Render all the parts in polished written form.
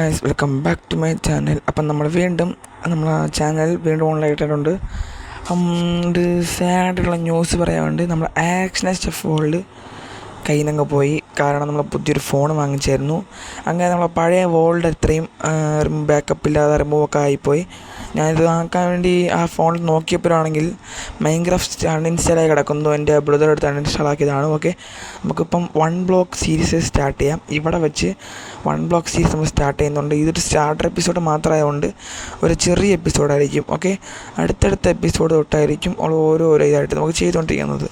Guys, welcome back to my channel. അപ്പം നമ്മൾ നമ്മളെ ചാനൽ വീണ്ടും ഓൺലൈൻ ആയിട്ടുണ്ട്. ഒരു സാഡുള്ള ന്യൂസ് പറയാനുണ്ട്. നമ്മൾ ആക്ഷൻ വേൾഡ് കയ്യിൽ നിന്നങ്ങ് പോയി. കാരണം നമ്മൾ പുതിയൊരു ഫോൺ വാങ്ങിച്ചായിരുന്നു. അങ്ങനെ നമ്മളെ പഴയ വേൾഡ് അത്രയും ബാക്കപ്പ് ഇല്ലാതെ റിമൂവൊക്കെ ആയിപ്പോയി. ഞാനിത് ആക്കാൻ വേണ്ടി ആ ഫോണിൽ നോക്കിയപ്പോഴാണെങ്കിൽ മൈൻക്രാഫ്റ്റ് അൺഇൻസ്റ്റാളായി കിടക്കുന്നു. എൻ്റെ ബ്രദർ എടുത്ത് അൺഇൻസ്റ്റാൾ ആക്കിയതാണ്. ഓക്കെ, നമുക്കിപ്പം 1 ബ്ലോക്ക് സീരീസ് സ്റ്റാർട്ട് ചെയ്യാം. ഇവിടെ വെച്ച് 1 ബ്ലോക്ക് സീരീസ് നമ്മൾ സ്റ്റാർട്ട് ചെയ്യുന്നുണ്ട്. ഇതൊരു സ്റ്റാർട്ടർ എപ്പിസോഡ് മാത്രമായതുകൊണ്ട് ഒരു ചെറിയ എപ്പിസോഡായിരിക്കും. ഓക്കെ, അടുത്തടുത്ത എപ്പിസോഡ് തൊട്ടായിരിക്കും ഓരോ ഇതായിട്ട് നമുക്ക് ചെയ്തുകൊണ്ടിരിക്കുന്നത്.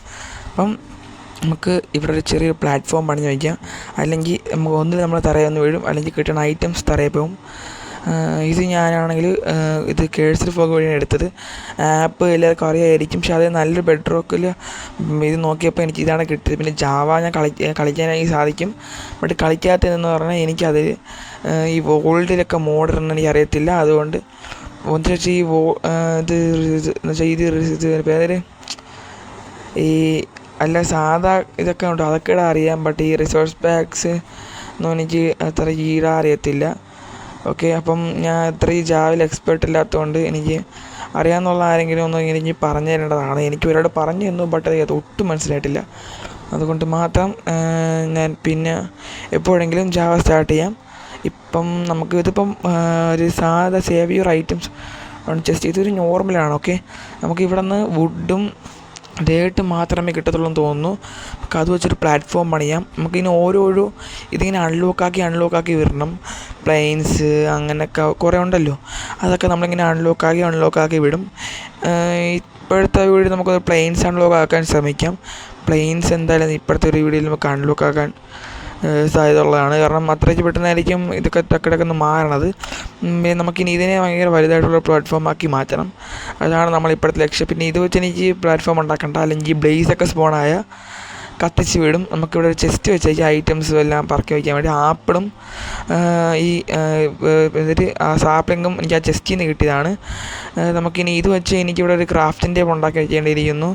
അപ്പം നമുക്ക് ഇവിടെ ഒരു ചെറിയൊരു പ്ലാറ്റ്ഫോം പണിഞ്ഞ് വയ്ക്കാം. അല്ലെങ്കിൽ നമുക്ക് ഒന്നിൽ നമ്മൾ തറയൊന്ന് വീഴും, അല്ലെങ്കിൽ കിട്ടുന്ന ഐറ്റംസ് തറയിൽ പോകും. ഇത് ഞാനാണെങ്കിൽ ഇത് കേഴ്സർ ഫോഗ് വഴിയാണ് എടുത്തത്. ആപ്പ് എല്ലാവർക്കും അറിയാമായിരിക്കും, പക്ഷേ അത് നല്ലൊരു ബെഡ്റോക്കിൽ ഇത് നോക്കിയപ്പോൾ എനിക്ക് ഇതാണ് കിട്ടിയത്. പിന്നെ ജാവ ഞാൻ കളിക്കാനായി സാധിക്കും. ബട്ട് കളിക്കാത്തതെന്ന് പറഞ്ഞാൽ എനിക്കത് ഈ വേൾഡിലൊക്കെ മോഡർന്ന് എനിക്ക് അറിയത്തില്ല. അതുകൊണ്ട് ഒന്ന് വെച്ചാൽ ഇത് പേര് ഈ അല്ല സാധാ ഇതൊക്കെ ഉണ്ട്, അതൊക്കെ ഇടാൻ അറിയാം. ബട്ട് ഈ റിസോഴ്സ് പാക്സ് ഒന്നും എനിക്ക് അത്ര ഈടാൻ അറിയത്തില്ല. ഓക്കെ, അപ്പം ഞാൻ അത്രയും ജാവയിൽ എക്സ്പേർട്ട് ഇല്ലാത്തതുകൊണ്ട് എനിക്ക് അറിയാമെന്നുള്ള ആരെങ്കിലും ഒന്ന് എനിക്ക് പറഞ്ഞു തരേണ്ടതാണ്. എനിക്ക് ഒരാൾ പറഞ്ഞു തന്നു, ബട്ട് അത് ഒട്ടും മനസ്സിലായിട്ടില്ല. അതുകൊണ്ട് മാത്രം ഞാൻ പിന്നെ എപ്പോഴെങ്കിലും ജാവ സ്റ്റാർട്ട് ചെയ്യാം. ഇപ്പം നമുക്ക് ഇതിപ്പം ഒരു സാധാ സേവ് യുവർ ഐറ്റംസ് ജസ്റ്റ് ഇതൊരു നോർമലാണ്. ഓക്കെ, നമുക്ക് ഇവിടെ നിന്ന് വുഡും ഡേട്ട് മാത്രമേ കിട്ടത്തുള്ളൂ എന്ന് തോന്നുന്നു. നമുക്ക് അത് വെച്ചൊരു പ്ലാറ്റ്ഫോം പണിയാം. നമുക്കിങ്ങനെ ഓരോരോ ഇതിങ്ങനെ അൺലോക്കാക്കി വരണം. പ്ലെയിൻസ് അങ്ങനെയൊക്കെ കുറേ ഉണ്ടല്ലോ, അതൊക്കെ നമ്മളിങ്ങനെ അൺലോക്കാക്കി വിടും. ഇപ്പോഴത്തെ വീഡിയോ നമുക്കൊരു പ്ലെയിൻസ് അൺലോക്ക് ആക്കാൻ ശ്രമിക്കാം. പ്ലെയിൻസ് എന്തായാലും ഇപ്പോഴത്തെ ഒരു വീഡിയോയിൽ നമുക്ക് അൺലോക്കാക്കാൻ സാധ്യത ഉള്ളതാണ്. കാരണം അത്രയ്ക്ക് പെട്ടെന്നായിരിക്കും ഇതൊക്കെ ടക്കിടക്കൊന്ന് മാറണത്. പിന്നെ നമുക്കിനി ഇതിനെ ഭയങ്കര വലുതായിട്ടുള്ള പ്ലാറ്റ്ഫോം ആക്കി മാറ്റണം. അതാണ് നമ്മളിപ്പോഴത്തെ ലക്ഷ്യം. പിന്നെ ഇത് വെച്ച് എനിക്ക് പ്ലാറ്റ്ഫോം ഉണ്ടാക്കണ്ട, അല്ലെങ്കിൽ ബ്ലേസൊക്കെ സ്പോണായ കത്തിച്ച് വിടും. നമുക്കിവിടെ ഒരു ചെസ്റ്റ് വെച്ചേക്ക് ഐറ്റംസും എല്ലാം പറക്കി വയ്ക്കാൻ വേണ്ടി. ആപ്പിളും ഈ എന്നിട്ട് ആ സാപ്ലിങ്ങും എനിക്ക് ആ ചെസ്റ്റിൽ നിന്ന് കിട്ടിയതാണ്. നമുക്കിനി ഇത് വെച്ച് എനിക്കിവിടെ ഒരു ക്രാഫ്റ്റിംഗ് ടേബിൾ ഉണ്ടാക്കി വയ്ക്കേണ്ടിയിരിക്കുന്നു.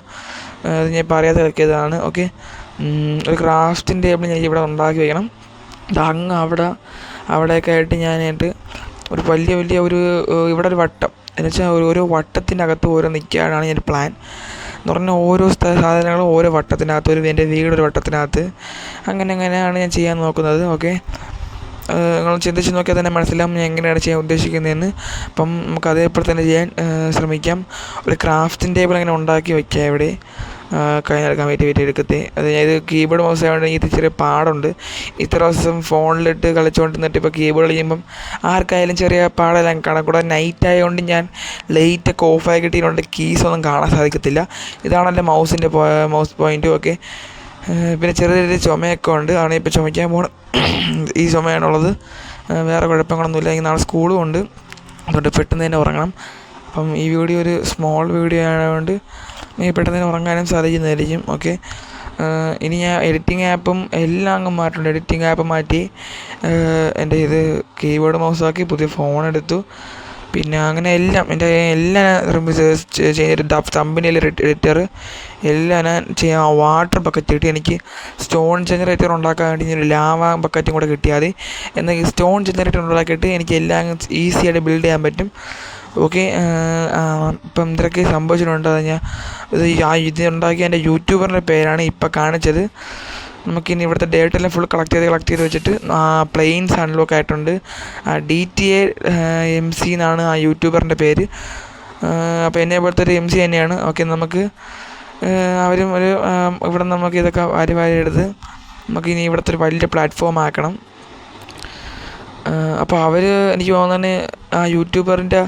അത് ഞാൻ പറയാതെ വെക്കിയതാണ്. ഓക്കെ, ഒരു ക്രാഫ്റ്റിംഗ് ടേബിൾ ഞാൻ ഇവിടെ ഉണ്ടാക്കി വയ്ക്കണം. അങ്ങ് അവിടെയൊക്കെ ആയിട്ട് ഞാനായിട്ട് ഒരു വലിയ ഒരു ഇവിടെ ഒരു വട്ടം എന്ന് വെച്ചാൽ ഓരോ വട്ടത്തിൻ്റെ അകത്ത് ഓരോ നിൽക്കാനാണ് എൻ്റെ പ്ലാൻ. എന്ന് പറഞ്ഞാൽ ഓരോ സാധനങ്ങളും ഓരോ വട്ടത്തിനകത്ത്, എൻ്റെ വീടൊരു വട്ടത്തിനകത്ത്, അങ്ങനെയാണ് ഞാൻ ചെയ്യാൻ നോക്കുന്നത്. ഓക്കെ, നിങ്ങൾ ചിന്തിച്ച് നോക്കിയാൽ തന്നെ മനസ്സിലാവും ഞാൻ എങ്ങനെയാണ് ചെയ്യാൻ ഉദ്ദേശിക്കുന്നതെന്ന്. അപ്പം നമുക്ക് അതേപോലെ തന്നെ ചെയ്യാൻ ശ്രമിക്കാം. ഒരു ക്രാഫ്റ്റിംഗ് ടേബിൾ അങ്ങനെ ഉണ്ടാക്കി വയ്ക്കാം ഇവിടെ. കഴിഞ്ഞെടുക്കാൻ വെയിറ്റ് എടുക്കത്തെ. അതായത് കീബോർഡ് മൗസ് ആയതുകൊണ്ട് ഇത് ചെറിയ പാടുണ്ട്. ഇത്ര ദിവസം ഫോണിലിട്ട് കളിച്ചുകൊണ്ടിരുന്നിട്ട് ഇപ്പോൾ കീബോർഡ് ചെയ്യുമ്പം ആർക്കായാലും ചെറിയ പാടെല്ലാം കാണാം. കൂടെ നൈറ്റ് ആയതുകൊണ്ട് ഞാൻ ലൈറ്റൊക്കെ ഓഫായി കിട്ടിയതുകൊണ്ട് കീസൊന്നും കാണാൻ സാധിക്കത്തില്ല. ഇതാണ് എൻ്റെ മൗസ് പോയിൻറ്റും ഒക്കെ. പിന്നെ ചെറിയ ചുമയൊക്കെ ഉണ്ട്, ആണ് ഇപ്പോൾ ചുമയ്ക്കാൻ പോകണം. ഈ ചുമയാണുള്ളത്, വേറെ കുഴപ്പങ്ങളൊന്നുമില്ല. ഇനി നാളെ സ്കൂളും ഉണ്ട്, അതുകൊണ്ട് പെട്ടെന്ന് തന്നെ ഉറങ്ങണം. അപ്പം ഈ വീഡിയോ ഒരു സ്മോൾ വീഡിയോ ആയതുകൊണ്ട് എനിക്ക് പെട്ടെന്ന് തന്നെ ഉറങ്ങാനും സാധിക്കുന്നതായിരിക്കും. ഓക്കെ, ഇനി ഞാൻ എഡിറ്റിംഗ് ആപ്പും എല്ലാം അങ്ങ് മാറ്റുന്നുണ്ട്. എഡിറ്റിംഗ് ആപ്പ് മാറ്റി എൻ്റെ ഇത് കീബോർഡ് മൗസാക്കി പുതിയ ഫോൺ എടുത്തു. പിന്നെ അങ്ങനെ എല്ലാം എൻ്റെ എല്ലാം കമ്പനിയിൽ എഡിറ്റർ എല്ലാം ഞാൻ ചെയ്യാൻ. വാട്ടർ ബക്കറ്റ് കിട്ടി എനിക്ക്. സ്റ്റോൺ ജനറേറ്റർ ഉണ്ടാക്കാൻ വേണ്ടി ഒരു ലാവ ബക്കറ്റും കൂടെ കിട്ടിയാൽ മതി. എന്നാൽ ഈ സ്റ്റോൺ ജനറേറ്റർ ഉണ്ടാക്കിയിട്ട് എനിക്ക് എല്ലാം ഈസിയായിട്ട് ബിൽഡ് ചെയ്യാൻ പറ്റും. ഓക്കെ, ഇപ്പം ഇതൊക്കെ സംഭവിച്ചിട്ടുണ്ട്. ഇത് ഉണ്ടാക്കിയ എൻ്റെ യൂട്യൂബറിൻ്റെ പേരാണ് ഇപ്പം കാണിച്ചത്. നമുക്കിനി ഇവിടുത്തെ ഡേറ്റെല്ലാം ഫുൾ കളക്ട് ചെയ്ത് വെച്ചിട്ട് പ്ലെയിൻസ് അൺലോക്ക് ആയിട്ടുണ്ട്. DTA MC എന്നാണ് ആ യൂട്യൂബറിൻ്റെ പേര്. അപ്പോൾ എന്നെ പോലത്തെ ഒരു MC തന്നെയാണ്. ഓക്കെ, നമുക്ക് അവരും ഇവിടെ നമുക്ക് ഇതൊക്കെ വാരി എടുത്ത് നമുക്കിനി ഇവിടുത്തെ ഒരു വലിയ പ്ലാറ്റ്ഫോം ആക്കണം. അപ്പോൾ എനിക്ക് തോന്നുന്നത് ആ യൂട്യൂബറിൻ്റെ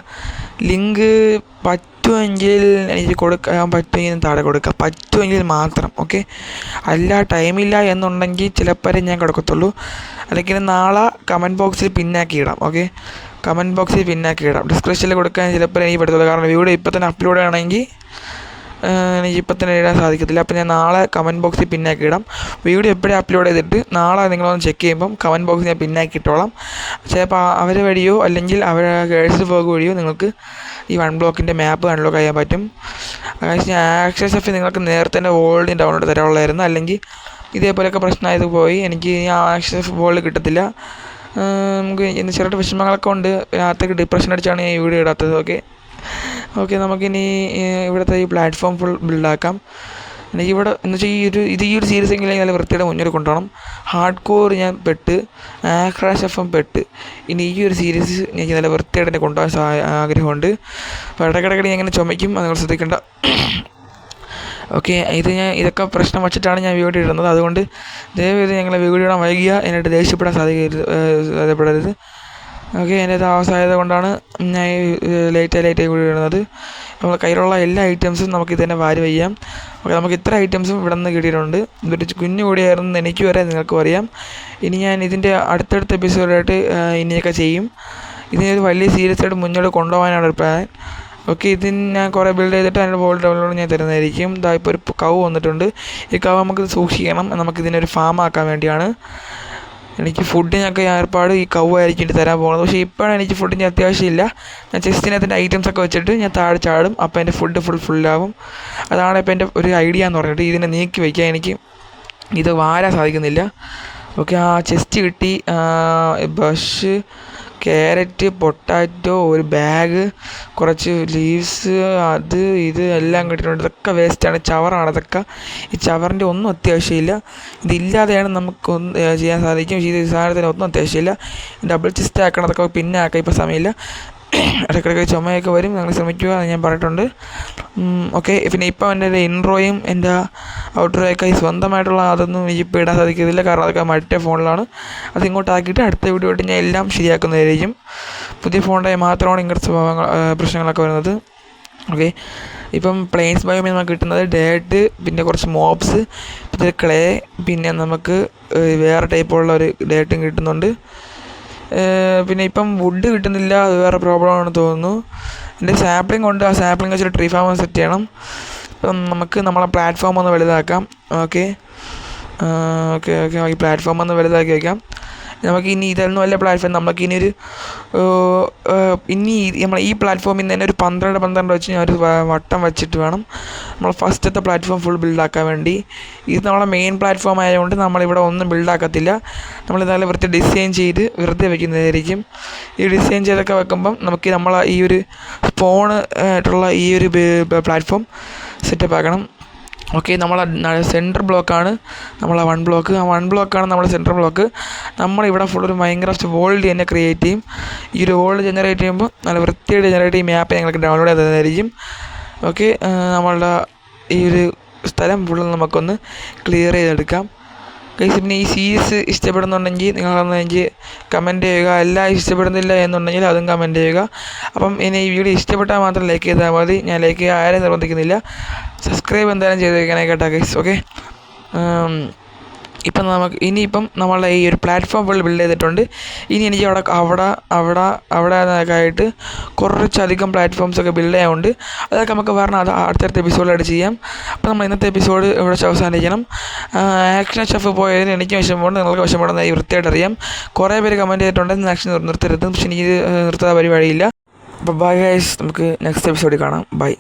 ലിങ്ക് പറ്റുമെങ്കിൽ എനിക്ക് കൊടുക്കാൻ പറ്റുമെങ്കിൽ താഴെ കൊടുക്കാം, പറ്റുമെങ്കിൽ മാത്രം. ഓക്കെ, അല്ല ടൈമില്ല എന്നുണ്ടെങ്കിൽ ചിലപ്പോഴേ ഞാൻ കൊടുക്കത്തുള്ളൂ. അല്ലെങ്കിൽ നാളെ കമൻറ്റ് ബോക്സിൽ പിന്നാക്കി ഇടാം. ഓക്കെ, കമൻറ്റ് ബോക്സിൽ പിന്നാക്കി ഇടാം. ഡിസ്ക്രിപ്ഷനിൽ കൊടുക്കാൻ ചിലപ്പോൾ എനിക്ക് പറ്റത്തുള്ളൂ. കാരണം വീഡിയോ ഇപ്പം തന്നെ അപ്ലോഡ് ചെയ്യണമെങ്കിൽ എനിക്ക് ഇപ്പം തന്നെ ഇടാൻ സാധിക്കത്തില്ല. അപ്പോൾ ഞാൻ നാളെ കമൻറ്റ് ബോക്സിൽ പിന്നാക്കി ഇടാം. വീഡിയോ എപ്പോഴും അപ്ലോഡ് ചെയ്തിട്ട് നാളെ നിങ്ങളൊന്ന് ചെക്ക് ചെയ്യുമ്പം കമൻറ്റ് ബോക്സിൽ ഞാൻ പിന്നാക്കി ഇട്ടോളാം. ചിലപ്പോൾ അവർ വഴിയോ അല്ലെങ്കിൽ കേഴ്സർ ഫോഗ് വഴിയോ നിങ്ങൾക്ക് ഈ 1 ബ്ലോക്കിൻ്റെ മാപ്പ് അൺലോക്ക് ചെയ്യാൻ പറ്റും. ഞാൻ ആക്സസ് നിങ്ങൾക്ക് നേരത്തെ തന്നെ ഓൾറെഡി ഡൗൺലോഡ് തരാനുള്ളതായിരുന്നു. അല്ലെങ്കിൽ ഇതേപോലെയൊക്കെ പ്രശ്നമായത് പോയി എനിക്ക് ആ ആക്സസ് വേൾഡ് കിട്ടത്തില്ല. നമുക്ക് ഇന്ന് ചെറിയ വിഷമങ്ങളൊക്കെ ഉണ്ട്. രാത്രിക്ക് ഡിപ്രഷൻ അടിച്ചാണ് ഞാൻ ഈ വീഡിയോ ഇടാത്തത്. ഓക്കെ നമുക്കിനി ഇവിടുത്തെ ഈ പ്ലാറ്റ്ഫോം ഫുൾ ബിൽഡാക്കാം. എനിക്കിവിടെ എന്ന് വെച്ചാൽ ഈ ഒരു സീരീസ് എങ്കിലും നല്ല വൃത്തിയുടെ മുന്നോട്ട് കൊണ്ടുപോകണം. ഹാർഡ് കോർ ഞാൻ പെട്ട്, ക്രാഷ് എഫ് എം പെട്ട്. ഇനി ഈ ഒരു സീരീസ് എനിക്ക് നല്ല വൃത്തിയായിട്ട് തന്നെ കൊണ്ടുപോകാൻ ആഗ്രഹമുണ്ട്. അപ്പോൾ ഇടയ്ക്കിടയ്ക്ക് ഞാൻ ഇങ്ങനെ ചുമയ്ക്കും, അത് നിങ്ങൾ ശ്രദ്ധിക്കേണ്ട. ഓക്കെ ഇതൊക്കെ പ്രശ്നം വച്ചിട്ടാണ് ഞാൻ വീഡിയോ ഇടുന്നത്. അതുകൊണ്ട് ദയവേത് ഞങ്ങളെ വീഡിയോ ഇടാൻ വൈകിയ എന്നിട്ട് ദേഷ്യപ്പെടാൻ സാധ്യപ്പെടരുത്. ഓക്കെ എൻ്റെ താമസമായത് കൊണ്ടാണ് ഞാൻ ലേറ്റായി വീഡിയോ ഇടുന്നത്. നമ്മൾ കയ്യിലുള്ള എല്ലാ ഐറ്റംസും നമുക്ക് ഇത് തന്നെ വാരി വയ്യാം. ഓക്കെ നമുക്ക് ഇത്ര ഐറ്റംസും ഇവിടെ നിന്ന് കിട്ടിയിട്ടുണ്ട്. ഇതൊരു കുഞ്ഞു കൂടിയായിരുന്നു എനിക്ക് വരെ നിങ്ങൾക്കും അറിയാം. ഇനി ഞാൻ ഇതിൻ്റെ അടുത്തടുത്ത എപ്പിസോഡായിട്ട് ഇനിയൊക്കെ ചെയ്യും. ഇതിനൊരു വലിയ സീരിയസ് ആയിട്ട് മുന്നോട്ട് കൊണ്ടുപോകാനാണ് ഒരു പ്ലാൻ. ഓക്കെ ഇതിന് ഞാൻ കുറേ ബിൽഡ് ചെയ്തിട്ട് അതിൻ്റെ വോൾ ഡൗൺലോഡ് ഞാൻ തരുന്നതായിരിക്കും. ഇപ്പോൾ ഒരു കവ് വന്നിട്ടുണ്ട്. ഈ കവ് നമുക്ക് സൂക്ഷിക്കണം. നമുക്കിതിനൊരു ഫാം ആക്കാൻ വേണ്ടിയാണ്. എനിക്ക് ഫുഡിനൊക്കെ ഏർപ്പാട് ഈ കവായിരിക്കും എനിക്ക് തരാൻ പോകുന്നത്. പക്ഷേ ഇപ്പോഴാണ് എനിക്ക് ഫുഡിന് അത്യാവശ്യമില്ല. ഞാൻ ചെസ്റ്റിനകത്തിൻ്റെ ഐറ്റംസൊക്കെ വെച്ചിട്ട് ഞാൻ താഴെ ചാടും. അപ്പോൾ എൻ്റെ ഫുഡ് ഫുള്ളാവും. അതാണ് ഇപ്പോൾ എൻ്റെ ഒരു ഐഡിയ എന്ന് പറഞ്ഞിട്ട് ഇതിനെ നീക്കി വയ്ക്കാൻ എനിക്ക് ഇത് വാരാൻ സാധിക്കുന്നില്ല. ഓക്കെ ചെസ്റ്റ് കിട്ടി, ബ്രഷ്, ക്യാരറ്റ്, പൊട്ടാറ്റോ, ഒരു ബാഗ്, കുറച്ച് ലീവ്സ്, ഇത് എല്ലാം കിട്ടിയിട്ടുണ്ട്. ഇതൊക്കെ വേസ്റ്റാണ്, ചവറാണ് ഇതൊക്കെ. ഈ ചവറിൻ്റെ ഒന്നും അത്യാവശ്യമില്ല. ഇതില്ലാതെയാണ് നമുക്കൊന്നും ചെയ്യാൻ സാധിക്കും. പക്ഷേ ഈ സാധനത്തിന് ഒന്നും അത്യാവശ്യമില്ല. ഡബിൾ ചെസ്റ്റ് ആക്കണം, അതൊക്കെ പിന്നെ ആക്കാം, ഇപ്പോൾ സമയമില്ല. ഇടയ്ക്കിടയ്ക്ക് ചുമയൊക്കെ വരും, നിങ്ങൾ ശ്രമിക്കുക എന്ന് ഞാൻ പറഞ്ഞിട്ടുണ്ട്. ഓക്കെ പിന്നെ ഇപ്പോൾ എൻ്റെ ഇൻട്രോയും എൻ്റെ ഔട്ട്രോയൊക്കെ ഈ സ്വന്തമായിട്ടുള്ള അതൊന്നും ഇപ്പോൾ ഇടാൻ സാധിക്കത്തില്ല. കാരണം അതൊക്കെ മറ്റേ ഫോണിലാണ്. അത് ഇങ്ങോട്ടാക്കിയിട്ട് അടുത്ത വീഡിയോ ആയിട്ട് ഞാൻ എല്ലാം ശരിയാക്കുന്നതായിരിക്കും. പുതിയ ഫോണിൻ്റെ മാത്രമാണ് ഇങ്ങനത്തെ പ്രശ്നങ്ങളൊക്കെ വരുന്നത്. ഓക്കെ ഇപ്പം പ്ലെയിൻസ് ബയോമിൽ നമുക്ക് കിട്ടുന്നത് ഡേർട്ട്, പിന്നെ കുറച്ച് മോബ്സ്, പിന്നെ ക്ലേ, പിന്നെ നമുക്ക് വേറെ ടൈപ്പുള്ള ഒരു ഡേർട്ടും കിട്ടുന്നുണ്ട്. പിന്നെ ഇപ്പം വുഡ് കിട്ടുന്നില്ല, അത് വേറെ പ്രോബ്ലമാണെന്ന് തോന്നുന്നു. എൻ്റെ സാപ്ലിംഗ് കൊണ്ട് ആ സാപ്ലിംഗ് വെച്ചൊരു ട്രീ ഫാം സെറ്റ് ചെയ്യണം. അപ്പം നമുക്ക് നമ്മളെ പ്ലാറ്റ്ഫോം ഒന്ന് വലുതാക്കാം. ഓക്കെ ഈ പ്ലാറ്റ്ഫോം ഒന്ന് വലുതാക്കി വയ്ക്കാം. നമുക്ക് ഇനി ഇതൊന്നും അല്ല പ്ലാറ്റ്ഫോം, നമുക്ക് ഇനി നമ്മൾ ഈ പ്ലാറ്റ്ഫോമിൽ നിന്ന് തന്നെ ഒരു 12 വെച്ച് ഞാൻ ഒരു വട്ടം വെച്ചിട്ട് വേണം നമ്മൾ ഫസ്റ്റത്തെ പ്ലാറ്റ്ഫോം ഫുൾ ബിൽഡാക്കാൻ വേണ്ടി. ഇത് നമ്മളെ മെയിൻ പ്ലാറ്റ്ഫോം ആയതുകൊണ്ട് നമ്മളിവിടെ ഒന്നും ബിൽഡാക്കത്തില്ല. നമ്മളിതെല്ലാം വെറുതെ ഡിസൈൻ ചെയ്ത് വെറുതെ വെക്കുന്നതായിരിക്കും. ഈ ഡിസൈൻ ചെയ്തൊക്കെ വെക്കുമ്പം നമുക്ക് നമ്മളെ ഈ ഒരു സ്പോൺ ആയിട്ടുള്ള ഈ ഒരു പ്ലാറ്റ്ഫോം സെറ്റപ്പ് ആക്കണം. ഓക്കെ നമ്മളെ സെൻറ്റർ ബ്ലോക്കാണ് നമ്മളെ 1 ബ്ലോക്ക്. ആ 1 ബ്ലോക്കാണ് നമ്മുടെ സെൻറ്റർ ബ്ലോക്ക്. നമ്മളിവിടെ ഫുൾ ഒരു മൈൻക്രാഫ്റ്റ് വേൾഡ് തന്നെ ക്രിയേറ്റ് ചെയ്യും. ഈ ഒരു വേൾഡ് ജനറേറ്റ് ചെയ്യുമ്പോൾ നല്ല വൃത്തിയായിട്ട് ജനറേറ്റ് ചെയ്യും മാപ്പ് ഞങ്ങൾക്ക് ഡൗൺലോഡ് ചെയ്തതായിരിക്കും. ഓക്കെ നമ്മളുടെ ഈ ഒരു സ്ഥലം ഫുള്ള് നമുക്കൊന്ന് ക്ലിയർ ചെയ്തെടുക്കാം. പിന്നെ ഈ സീരീസ് ഇഷ്ടപ്പെടുന്നുണ്ടെങ്കിൽ നിങ്ങളൊന്ന് എനിക്ക് കമൻറ്റ് ചെയ്യുക. എല്ലാം ഇഷ്ടപ്പെടുന്നില്ല എന്നുണ്ടെങ്കിൽ അതും കമൻറ്റ് ചെയ്യുക. അപ്പം ഇനി ഈ വീഡിയോ ഇഷ്ടപ്പെട്ടാൽ മാത്രം ലൈക്ക് ചെയ്താൽ മതി. ഞാൻ ലൈക്ക് ചെയ്യാൻ ആരെയും നിർബന്ധിക്കുന്നില്ല. സബ്സ്ക്രൈബ് എന്തായാലും ചെയ്തേക്കണേ കേട്ടോ ഗൈസ്. ഓക്കെ ഇപ്പം ഇനിയിപ്പം നമ്മളുടെ ഈ ഒരു പ്ലാറ്റ്ഫോം ഫുൾ ബിൽഡ് ചെയ്തിട്ടുണ്ട്. ഇനി എനിക്ക് അവിടെ ആയിട്ട് കുറച്ചധികം പ്ലാറ്റ്ഫോംസൊക്കെ ബിൽഡ് ചെയ്യാനുണ്ട്. അതൊക്കെ നമുക്ക് പറഞ്ഞാൽ അത് അടുത്തടുത്ത എപ്പിസോഡിലായിട്ട് ചെയ്യാം. അപ്പോൾ നമ്മൾ ഇന്നത്തെ എപ്പിസോഡ് ഇവിടെ അവസാനിക്കണം. ആക്ഷൻ ഷെഫ് പോയതിന് എനിക്ക് വിഷമമുണ്ട്, നിങ്ങൾക്ക് വിഷമമുണ്ടെന്ന് ഈ വൃത്തിയായിട്ട് അറിയാം. കുറേ പേര് കമൻറ്റ് ചെയ്തിട്ടുണ്ട് ആക്ഷൻ നിർത്തരുത്, പക്ഷെ എനിക്ക് നിർത്താൻ പരിപാടിയില്ല. അപ്പോൾ ബൈ ഗൈസ്, നമുക്ക് നെക്സ്റ്റ് എപ്പിസോഡിൽ കാണാം. ബൈ.